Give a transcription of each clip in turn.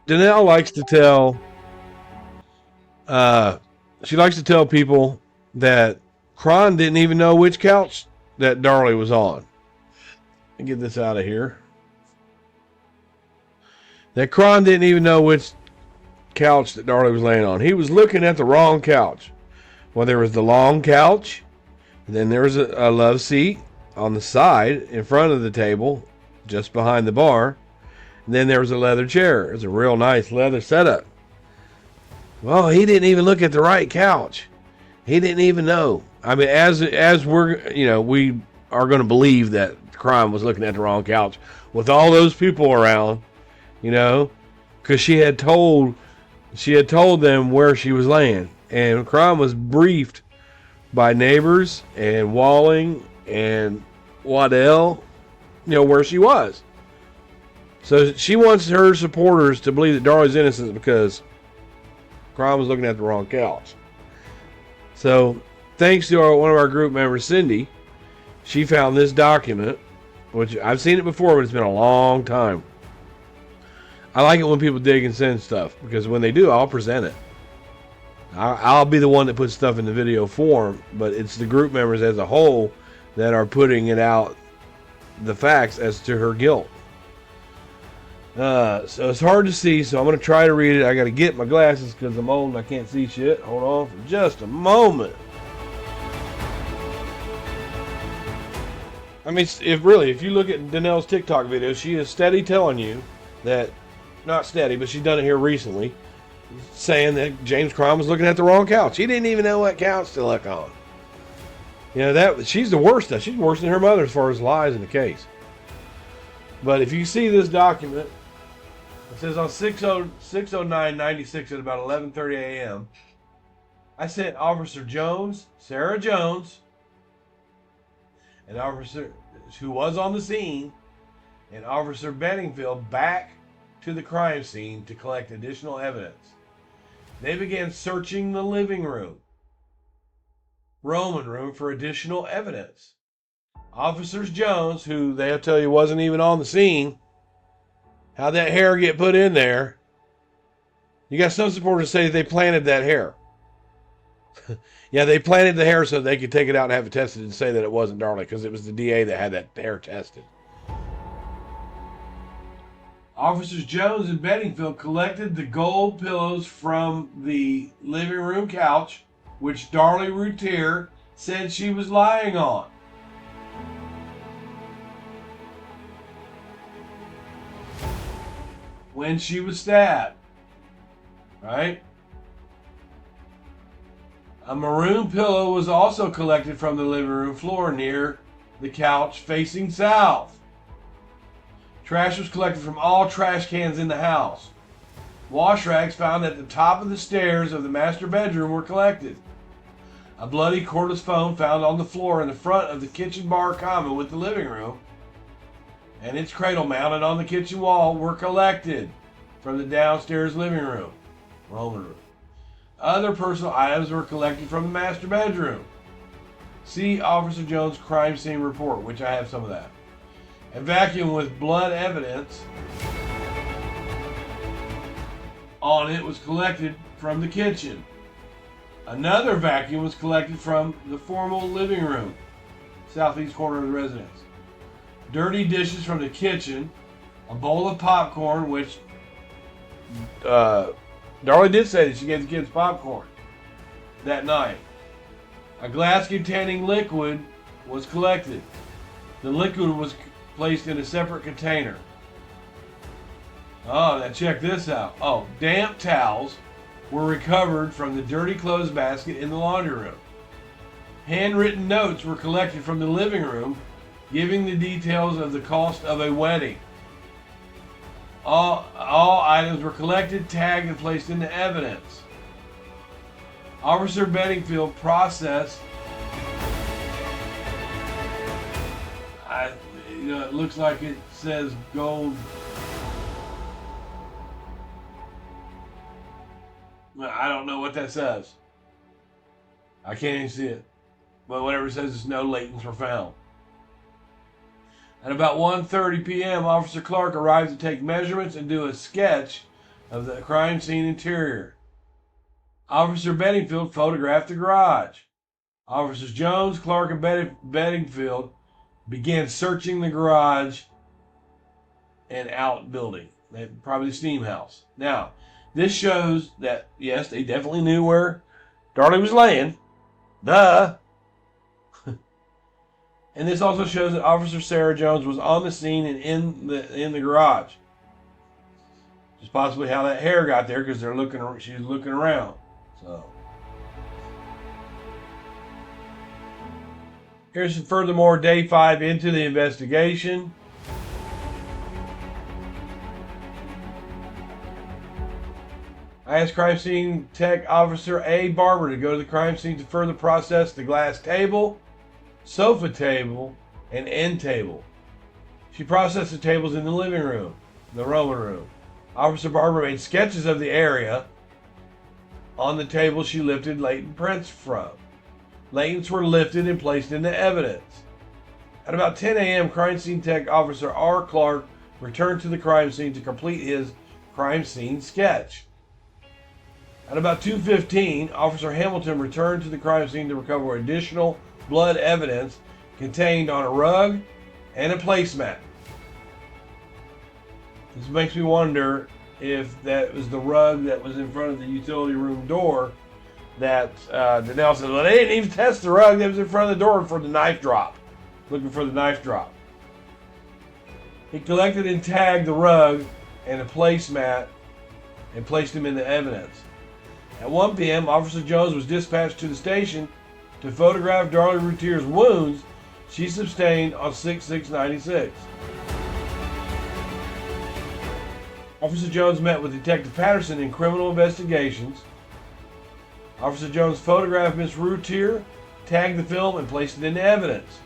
Danelle likes to tell, she likes to tell people that Kron didn't even know which couch that Darlie was on. Let me get this out of here. That Kron didn't even know which couch that Darlie was laying on. He was looking at the wrong couch. Well, there was the long couch, and then there was a love seat on the side in front of the table, just behind the bar. And then there was a leather chair. It was a real nice leather setup. Well, he didn't even look at the right couch. He didn't even know. I mean, as we're, we are going to believe that Crime was looking at the wrong couch with all those people around, because she had told them where she was laying, and Crime was briefed by neighbors and Walling and Waddell, where she was. So she wants her supporters to believe that Darlie's innocent because Crime was looking at the wrong couch. So, thanks to one of our group members, Cindy, she found this document, which I've seen it before, but it's been a long time. I like it when people dig and send stuff, because when they do, I'll present it. I'll be the one that puts stuff in the video form, but it's the group members as a whole that are putting it out, the facts as to her guilt. So it's hard to see, so I'm going to try to read it. I got to get my glasses because I'm old and I can't see shit. Hold on for just a moment. I mean, if you look at Danelle's TikTok videos, she is steady telling you that, not steady, but she's done it here recently, saying that James Crime was looking at the wrong couch. He didn't even know what couch to look on. She's the worst. She's worse than her mother as far as lies in the case. But if you see this document, it says on 6/09/96 at about 11:30 a.m., I sent Officer Jones, Sarah Jones, an officer who was on the scene, and Officer Bedingfield back to the crime scene to collect additional evidence. They began searching the living room, Roman room, for additional evidence. Officers Jones, who they'll tell you wasn't even on the scene, how'd that hair get put in there? You got some supporters say they planted that hair. Yeah, they planted the hair so they could take it out and have it tested and say that it wasn't Darlie, because it was the DA that had that hair tested. Officers Jones and Bedingfield collected the gold pillows from the living room couch, which Darlie Routier said she was lying on. When she was stabbed, right? A maroon pillow was also collected from the living room floor near the couch facing south. Trash was collected from all trash cans in the house. Wash rags found at the top of the stairs of the master bedroom were collected. A bloody cordless phone found on the floor in the front of the kitchen bar common with the living room, and its cradle mounted on the kitchen wall, were collected from the downstairs living room, Roman room. Other personal items were collected from the master bedroom. See Officer Jones' crime scene report, which I have some of that. A vacuum with blood evidence on it was collected from the kitchen. Another vacuum was collected from the formal living room, southeast corner of the residence. Dirty dishes from the kitchen, a bowl of popcorn, which Darlie did say that she gave the kids popcorn that night. A glass containing liquid was collected. The liquid was placed in a separate container. Oh, now check this out. Oh, damp towels were recovered from the dirty clothes basket in the laundry room. Handwritten notes were collected from the living room, giving the details of the cost of a wedding. All items were collected, tagged, and placed into evidence. Officer Bedingfield processed. it looks like it says gold. I don't know what that says. I can't even see it. But whatever it says, is no latents were found. At about 1:30 p.m., Officer Clark arrived to take measurements and do a sketch of the crime scene interior. Officer Bedingfield photographed the garage. Officers Jones, Clark, and Bedingfield began searching the garage and outbuilding. Probably the steam house. Now, this shows that, yes, they definitely knew where Darlie was laying. Duh. And this also shows that Officer Sarah Jones was on the scene and in the garage. Just possibly how that hair got there, because she was looking around. So here's furthermore day 5 into the investigation. I asked crime scene tech officer A. Barber to go to the crime scene to further process the glass table, sofa table, and end table. She processed the tables in the living room, the Roman room. Officer Barber made sketches of the area. On the table she lifted latent prints from. Latents were lifted and placed into evidence. At about 10 a.m., crime scene tech officer R. Clark returned to the crime scene to complete his crime scene sketch. At about 2:15, Officer Hamilton returned to the crime scene to recover additional blood evidence contained on a rug and a placemat. This makes me wonder if that was the rug that was in front of the utility room door that Danelle said, well, they didn't even test the rug that was in front of the door for the knife drop. Looking for the knife drop. He collected and tagged the rug and a placemat and placed them in the evidence. At 1 p.m., Officer Jones was dispatched to the station to photograph Darlie Routier's wounds she sustained on 6/6/96. Officer Jones met with Detective Patterson in criminal investigations. Officer Jones photographed Miss Routier, tagged the film, and placed it into evidence.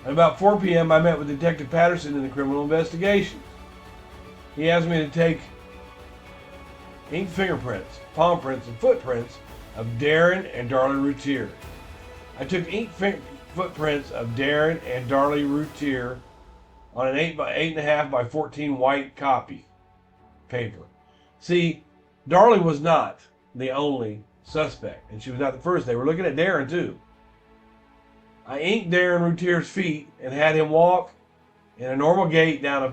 At about 4 p.m., I met with Detective Patterson in the criminal investigations. He asked me to take ink fingerprints, palm prints, and footprints of Darren and Darlie Routier. I took ink footprints of Darren and Darlie Routier on an 8.5 by 14 white copy paper. See, Darlie was not the only suspect, and she was not the first. They were looking at Darren too. I inked Darren Routier's feet and had him walk in a normal gait down a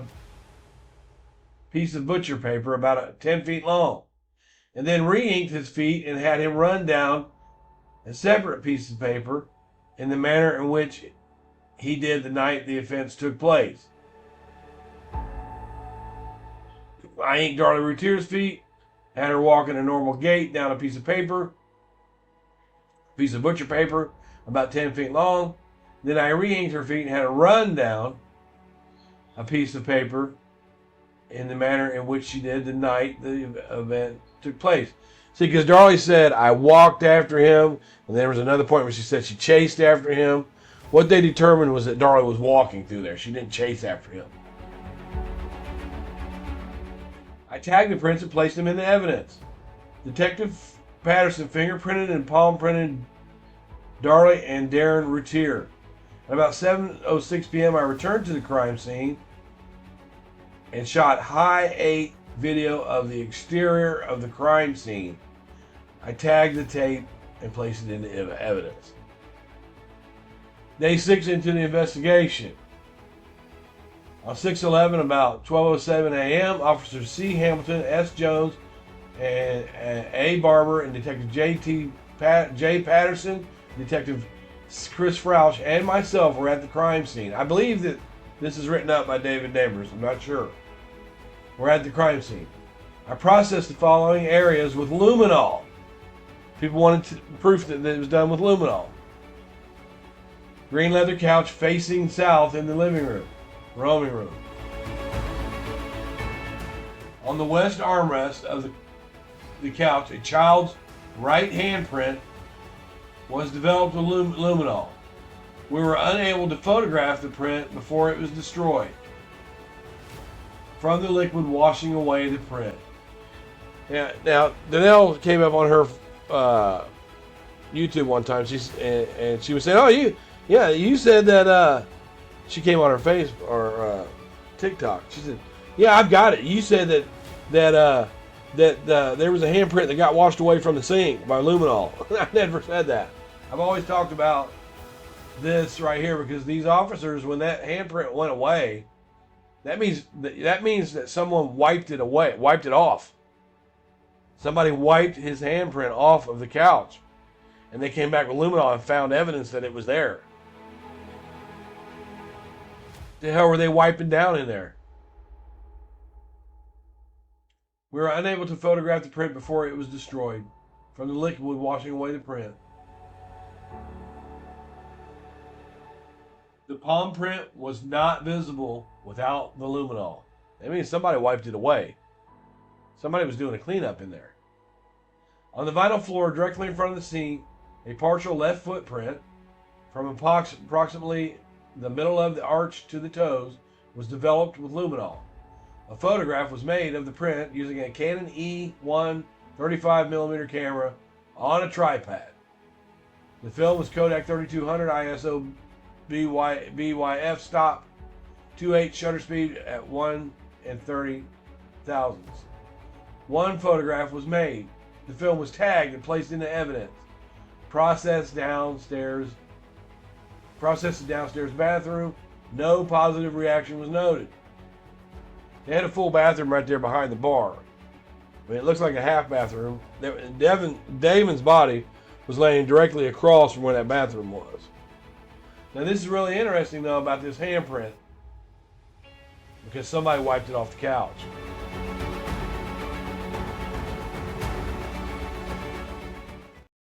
piece of butcher paper about 10 feet long, and then re-inked his feet and had him run down a separate piece of paper in the manner in which he did the night the offense took place. I inked Darlie Routier's feet, had her walk in a normal gait down a piece of paper, piece of butcher paper about 10 feet long. Then I re-inked her feet and had her run down a piece of paper in the manner in which she did the night the event took place. See, because Darlie said, I walked after him, and there was another point where she said she chased after him. What they determined was that Darlie was walking through there. She didn't chase after him. I tagged the prints and placed them in the evidence. Detective Patterson fingerprinted and palm printed Darlie and Darren Routier. At about 7:06 p.m., I returned to the crime scene and shot high 8 video of the exterior of the crime scene. I tagged the tape and placed it into evidence. Day 6 into the investigation. On 6/11, about 12:07 a.m., Officers C. Hamilton, S. Jones, and A. Barber, and Detective J. Patterson, Detective Chris Froush, and myself were at the crime scene. I believe that this is written up by David Damons. I'm not sure. We're at the crime scene. I processed the following areas with luminol. People wanted proof that it was done with luminol. Green leather couch facing south in the living room, Roman room. On the west armrest of the couch, a child's right handprint was developed with luminol. We were unable to photograph the print before it was destroyed from the liquid washing away the print. Now Danelle came up on her YouTube one time. And she was saying, "Oh, you said that." She came on her face or TikTok. She said, "Yeah, I've got it. You said that there was a handprint that got washed away from the sink by luminol." I never said that. I've always talked about this right here because these officers, when that handprint went away, that means that someone wiped it away, wiped it off. Somebody wiped his handprint off of the couch, and they came back with luminol and found evidence that it was there. The hell were they wiping down in there? We were unable to photograph the print before it was destroyed from the liquid washing away the print. The palm print was not visible without the luminol. That means somebody wiped it away. Somebody was doing a cleanup in there. On the vinyl floor directly in front of the sink, a partial left footprint from approximately the middle of the arch to the toes was developed with luminol. A photograph was made of the print using a Canon E1 35mm camera on a tripod. The film was Kodak 3200 ISO BYF stop 2.8 shutter speed at 1 30 thousandths. One photograph was made. The film was tagged and placed into evidence. Processed downstairs bathroom. No positive reaction was noted. They had a full bathroom right there behind the bar. I mean, it looks like a half bathroom. Damon's body was laying directly across from where that bathroom was. Now this is really interesting though about this handprint because somebody wiped it off the couch.